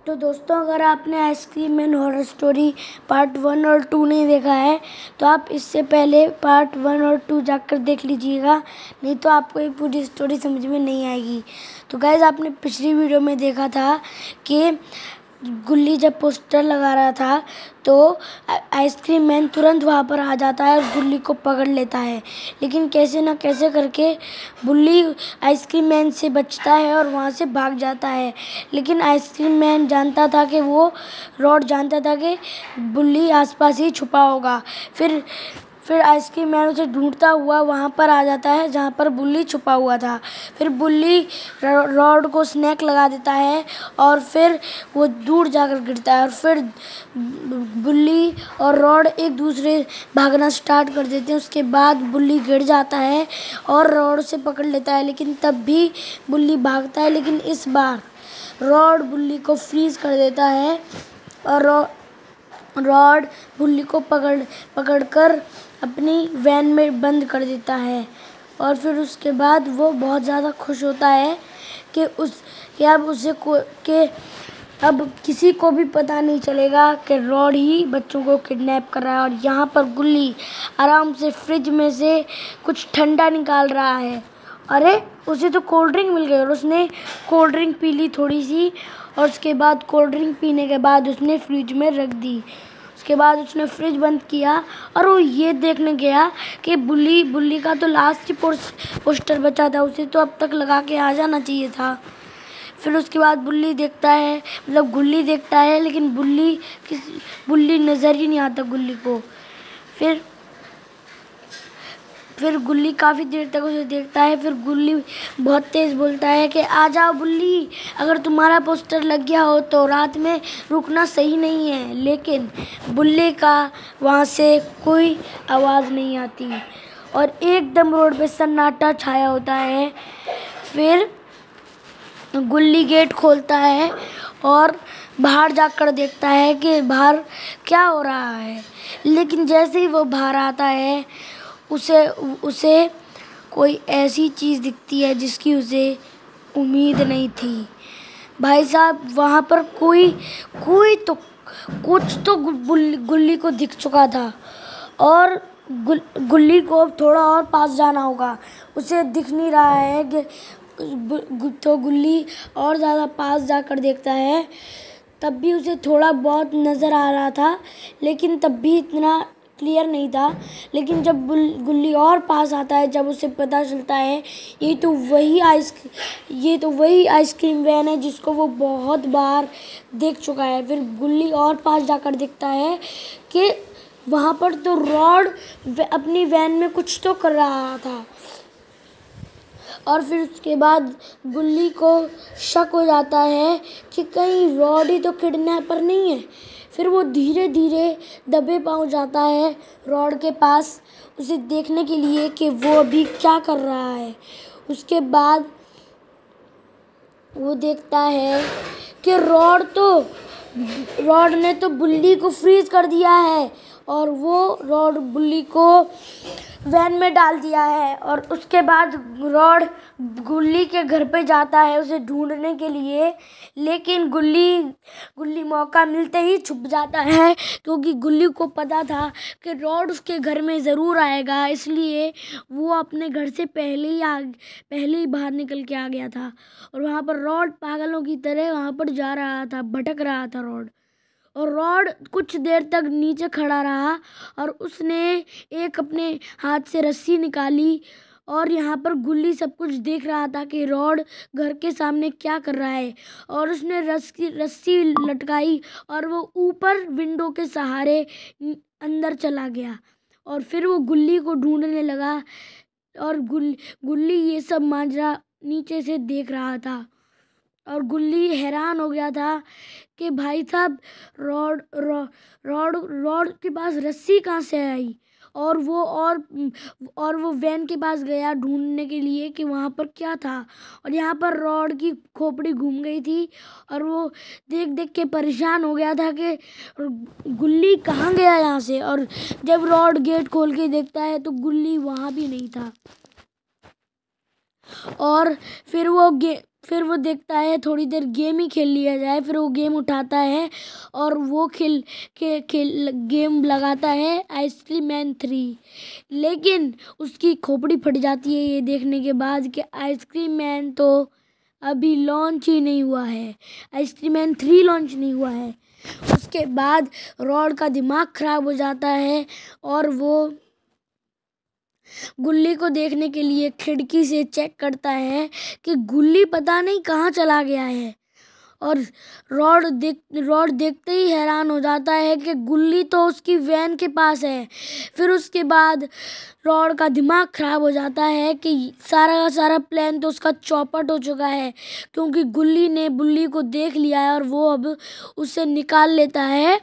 तो दोस्तों, अगर आपने ice cream man horror story part 1 और 2 नहीं देखा है तो आप इससे पहले पार्ट 1 और 2 जाकर देख लीजिएगा, नहीं तो आपको ये पूरी स्टोरी समझ में नहीं आएगी। तो गाइस, आपने पिछली वीडियो में देखा था कि गुल्ली जब पोस्टर लगा रहा था तो आइसक्रीम मैन तुरंत वहाँ पर आ जाता है और गुल्ली को पकड़ लेता है, लेकिन कैसे ना कैसे करके गुल्ली आइसक्रीम मैन से बचता है और वहाँ से भाग जाता है। लेकिन आइसक्रीम मैन जानता था कि रॉड जानता था कि गुल्ली आसपास ही छुपा होगा। फिर आइसक्रीम मैन उसे ढूंढता हुआ वहाँ पर आ जाता है जहाँ पर बुल्ली छुपा हुआ था। फिर बुल्ली रॉड को स्नैक लगा देता है और फिर वो दूर जाकर गिरता है और फिर बुल्ली और रॉड एक दूसरे भागना स्टार्ट कर देते हैं। उसके बाद बुल्ली गिर जाता है और रॉड से पकड़ लेता है, लेकिन तब भी बुल्ली भागता है। लेकिन इस बार रॉड बुल्ली को फ्रीज कर देता है और रॉड बुल्ली को पकड़कर अपनी वैन में बंद कर देता है। और फिर उसके बाद वो बहुत ज़्यादा खुश होता है कि अब किसी को भी पता नहीं चलेगा कि रॉड ही बच्चों को किडनैप कर रहा है। और यहाँ पर गुल्ली आराम से फ्रिज में से कुछ ठंडा निकाल रहा है। अरे, उसे तो कोल्ड ड्रिंक मिल गई और उसने कोल्ड ड्रिंक पी ली थोड़ी सी, और उसके बाद कोल्ड ड्रिंक पीने के बाद उसने फ्रिज में रख दी। उसके बाद उसने फ्रिज बंद किया और वो ये देखने गया कि बुल्ली का तो लास्ट ही पोस्टर बचा था, उसे तो अब तक लगा के आ जाना चाहिए था। फिर उसके बाद गुल्ली देखता है, लेकिन बुल्ली नज़र ही नहीं आता गुल्ली को। फिर गुल्ली काफ़ी देर तक उसे देखता है। फिर गुल्ली बहुत तेज़ बोलता है कि आ जाओ बुल्ली, अगर तुम्हारा पोस्टर लग गया हो तो रात में रुकना सही नहीं है। लेकिन बुल्ली का वहाँ से कोई आवाज़ नहीं आती और एकदम रोड पे सन्नाटा छाया होता है। फिर गुल्ली गेट खोलता है और बाहर जाकर देखता है कि बाहर क्या हो रहा है। लेकिन जैसे ही वो बाहर आता है उसे कोई ऐसी चीज़ दिखती है जिसकी उसे उम्मीद नहीं थी। भाई साहब, वहाँ पर कुछ तो गुल्ली को दिख चुका था और गुल्ली को अब थोड़ा और पास जाना होगा। उसे दिख नहीं रहा है कि तो गुल्ली और ज़्यादा पास जाकर देखता है। तब भी उसे थोड़ा बहुत नज़र आ रहा था, लेकिन तब भी इतना क्लियर नहीं था। लेकिन जब गुल्ली और पास आता है, जब उसे पता चलता है ये तो वही आइसक्रीम वैन है जिसको वो बहुत बार देख चुका है। फिर गुल्ली और पास जाकर देखता है कि वहाँ पर तो रॉड अपनी वैन में कुछ तो कर रहा था। और फिर उसके बाद गुल्ली को शक हो जाता है कि कहीं रॉड ही तो किडनैपर नहीं है। फिर वो धीरे धीरे दबे पाँव जाता है रॉड के पास, उसे देखने के लिए कि वो अभी क्या कर रहा है। उसके बाद वो देखता है कि रॉड ने तो बुल्ली को फ्रीज कर दिया है और वो रॉड बुल्ली को वैन में डाल दिया है। और उसके बाद रॉड गुल्ली के घर पे जाता है उसे ढूंढने के लिए, लेकिन गुल्ली मौका मिलते ही छुप जाता है, क्योंकि गुल्ली को पता था कि रॉड उसके घर में ज़रूर आएगा। इसलिए वो अपने घर से पहले ही बाहर निकल के आ गया था। और वहाँ पर रॉड पागलों की तरह वहाँ पर जा रहा था, भटक रहा था रॉड। और रॉड कुछ देर तक नीचे खड़ा रहा और उसने एक अपने हाथ से रस्सी निकाली और यहाँ पर गुल्ली सब कुछ देख रहा था कि रॉड घर के सामने क्या कर रहा है। और उसने रस्सी लटकाई और वो ऊपर विंडो के सहारे अंदर चला गया। और फिर वो गुल्ली को ढूंढने लगा और गुल्ली ये सब माजरा नीचे से देख रहा था। और गुल्ली हैरान हो गया था कि भाई साहब, रॉड के पास रस्सी कहाँ से आई। और वो वैन के पास गया ढूंढने के लिए कि वहाँ पर क्या था। और यहाँ पर रॉड की खोपड़ी घूम गई थी और वो देख देख के परेशान हो गया था कि गुल्ली कहाँ गया यहाँ से। और जब रॉड गेट खोल के देखता है तो गुल्ली वहाँ भी नहीं था। और फिर वो फिर वो देखता है थोड़ी देर गेम ही खेल लिया जाए। फिर वो गेम उठाता है और वो खेल गेम लगाता है आइसक्रीम मैन 3। लेकिन उसकी खोपड़ी फट जाती है ये देखने के बाद कि आइसक्रीम मैन तो अभी लॉन्च ही नहीं हुआ है, आइसक्रीम मैन 3 लॉन्च नहीं हुआ है। उसके बाद रॉड का दिमाग खराब हो जाता है और वो गुल्ली को देखने के लिए खिड़की से चेक करता है कि गुल्ली पता नहीं कहाँ चला गया है। और रॉड देखते ही हैरान हो जाता है कि गुल्ली तो उसकी वैन के पास है। फिर उसके बाद रॉड का दिमाग खराब हो जाता है कि सारा का सारा प्लान तो उसका चौपट हो चुका है, क्योंकि गुल्ली ने बुल्ली को देख लिया है और वो अब उसे निकाल लेता है।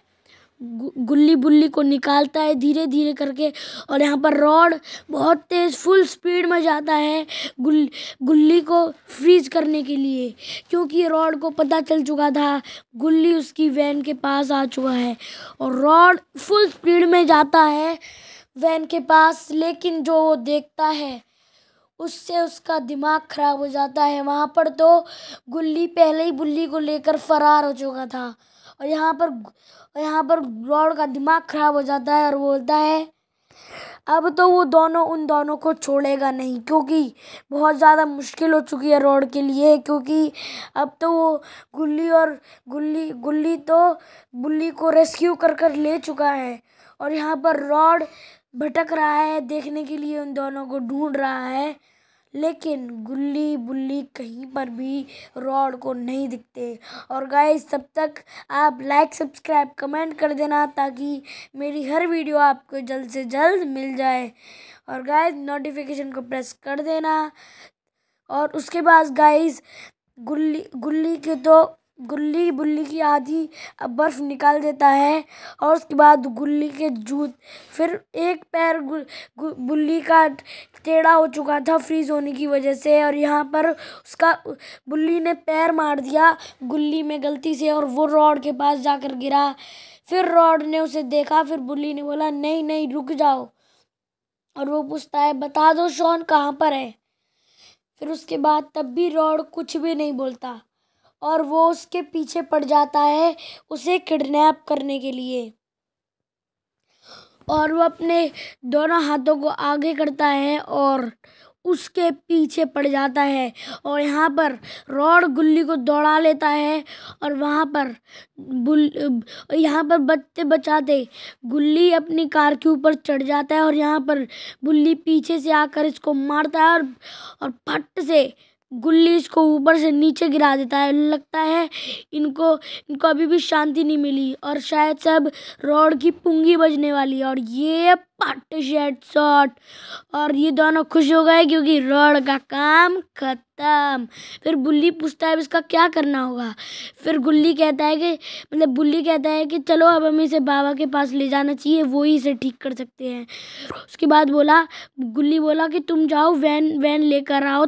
गुल्ली बुल्ली को निकालता है धीरे धीरे करके। और यहाँ पर रॉड बहुत तेज फुल स्पीड में जाता है गुल्ली को फ्रीज करने के लिए, क्योंकि रॉड को पता चल चुका था गुल्ली उसकी वैन के पास आ चुका है। और रॉड फुल स्पीड में जाता है वैन के पास, लेकिन जो वो देखता है उससे उसका दिमाग खराब हो जाता है। वहाँ पर तो गुल्ली पहले ही बुल्ली को लेकर फरार हो चुका था। और यहाँ पर रॉड का दिमाग खराब हो जाता है और बोलता है अब तो वो उन दोनों को छोड़ेगा नहीं, क्योंकि बहुत ज़्यादा मुश्किल हो चुकी है रॉड के लिए। क्योंकि अब तो वो गुल्ली तो बुल्ली को रेस्क्यू कर ले चुका है। और यहाँ पर रॉड भटक रहा है देखने के लिए, उन दोनों को ढूंढ रहा है, लेकिन गुल्ली बुल्ली कहीं पर भी रॉड को नहीं दिखते। और गाइस तब तक आप लाइक सब्सक्राइब कमेंट कर देना ताकि मेरी हर वीडियो आपको जल्द से जल्द मिल जाए। और गाइस नोटिफिकेशन को प्रेस कर देना। और उसके बाद गाइस गुल्ली बुल्ली की आधी बर्फ निकाल देता है। और उसके बाद गुल्ली के जूत फिर एक पैर बुल्ली का टेढ़ा हो चुका था फ्रीज होने की वजह से। और यहाँ पर उसका बुल्ली ने पैर मार दिया गुल्ली में गलती से और वो रॉड के पास जाकर गिरा। फिर रॉड ने उसे देखा, फिर बुल्ली ने बोला नहीं नहीं रुक जाओ। और वो पूछता है बता दो शॉन कहाँ पर है। फिर उसके बाद तब भी रॉड कुछ भी नहीं बोलता और वो उसके पीछे पड़ जाता है उसे किडनैप करने के लिए। और वो अपने दोनों हाथों को आगे करता है और उसके पीछे पड़ जाता है। और यहाँ पर रॉड गुल्ली को दौड़ा लेता है और यहाँ पर बचते बचाते गुल्ली अपनी कार के ऊपर चढ़ जाता है। और यहाँ पर बुल्ली पीछे से आकर इसको मारता है और फट से गुल्ली इसको ऊपर से नीचे गिरा देता है। लगता है इनको अभी भी शांति नहीं मिली और शायद सब रॉड की पुंगी बजने वाली है। और ये पट शॉट और ये दोनों खुश हो गए क्योंकि रॉड का काम खत्म। फिर बुल्ली पूछता है इसका क्या करना होगा। फिर बुल्ली कहता है कि चलो अब हमें इसे बाबा के पास ले जाना चाहिए, वो ही इसे ठीक कर सकते हैं। उसके बाद गुल्ली बोला कि तुम जाओ वैन लेकर आओ